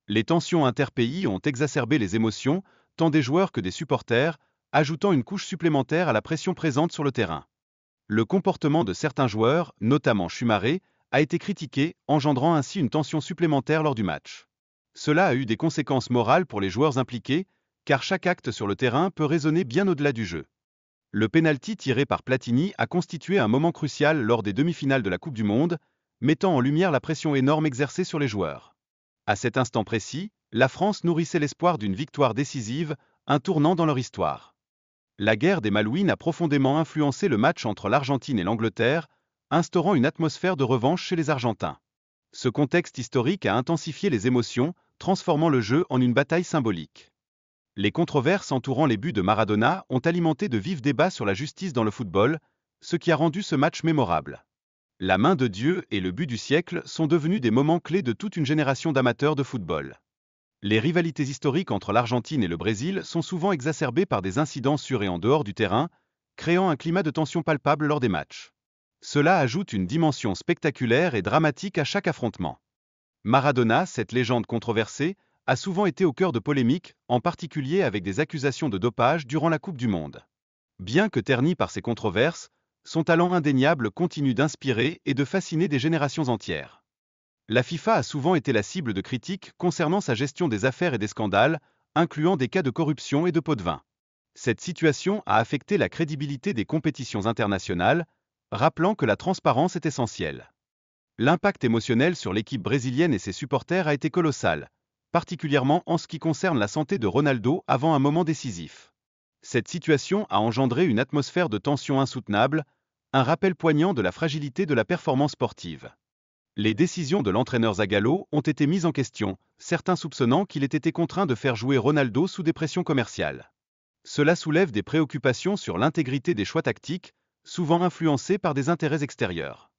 Les tensions interpays ont exacerbé les émotions, tant des joueurs que des supporters, ajoutant une couche supplémentaire à la pression présente sur le terrain. Le comportement de certains joueurs, notamment Chumaré, a été critiqué, engendrant ainsi une tension supplémentaire lors du match. Cela a eu des conséquences morales pour les joueurs impliqués, car chaque acte sur le terrain peut résonner bien au-delà du jeu. Le pénalty tiré par Platini a constitué un moment crucial lors des demi-finales de la Coupe du Monde, mettant en lumière la pression énorme exercée sur les joueurs. À cet instant précis, la France nourrissait l'espoir d'une victoire décisive, un tournant dans leur histoire. La guerre des Malouines a profondément influencé le match entre l'Argentine et l'Angleterre, instaurant une atmosphère de revanche chez les Argentins. Ce contexte historique a intensifié les émotions, transformant le jeu en une bataille symbolique. Les controverses entourant les buts de Maradona ont alimenté de vifs débats sur la justice dans le football, ce qui a rendu ce match mémorable. La main de Dieu et le but du siècle sont devenus des moments clés de toute une génération d'amateurs de football. Les rivalités historiques entre l'Argentine et le Brésil sont souvent exacerbées par des incidents sur et en dehors du terrain, créant un climat de tension palpable lors des matchs. Cela ajoute une dimension spectaculaire et dramatique à chaque affrontement. Maradona, cette légende controversée, a souvent été au cœur de polémiques, en particulier avec des accusations de dopage durant la Coupe du Monde. Bien que terni par ces controverses, son talent indéniable continue d'inspirer et de fasciner des générations entières. La FIFA a souvent été la cible de critiques concernant sa gestion des affaires et des scandales, incluant des cas de corruption et de pots de vin. Cette situation a affecté la crédibilité des compétitions internationales, rappelant que la transparence est essentielle. L'impact émotionnel sur l'équipe brésilienne et ses supporters a été colossal, particulièrement en ce qui concerne la santé de Ronaldo avant un moment décisif. Cette situation a engendré une atmosphère de tension insoutenable, un rappel poignant de la fragilité de la performance sportive. Les décisions de l'entraîneur Zagallo ont été mises en question, certains soupçonnant qu'il ait été contraint de faire jouer Ronaldo sous des pressions commerciales. Cela soulève des préoccupations sur l'intégrité des choix tactiques, souvent influencés par des intérêts extérieurs.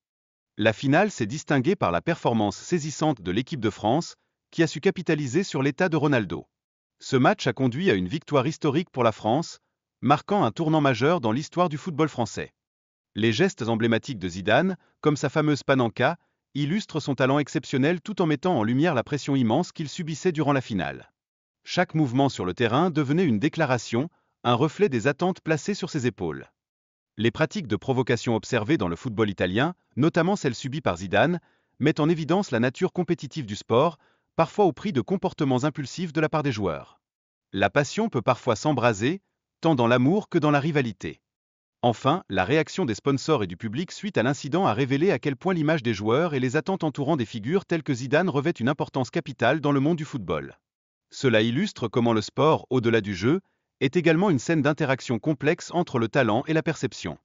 La finale s'est distinguée par la performance saisissante de l'équipe de France, qui a su capitaliser sur l'état de Ronaldo. Ce match a conduit à une victoire historique pour la France, marquant un tournant majeur dans l'histoire du football français. Les gestes emblématiques de Zidane, comme sa fameuse panenka, illustrent son talent exceptionnel tout en mettant en lumière la pression immense qu'il subissait durant la finale. Chaque mouvement sur le terrain devenait une déclaration, un reflet des attentes placées sur ses épaules. Les pratiques de provocation observées dans le football italien, notamment celles subies par Zidane, mettent en évidence la nature compétitive du sport, parfois au prix de comportements impulsifs de la part des joueurs. La passion peut parfois s'embraser, tant dans l'amour que dans la rivalité. Enfin, la réaction des sponsors et du public suite à l'incident a révélé à quel point l'image des joueurs et les attentes entourant des figures telles que Zidane revêtent une importance capitale dans le monde du football. Cela illustre comment le sport, au-delà du jeu, est également une scène d'interaction complexe entre le talent et la perception.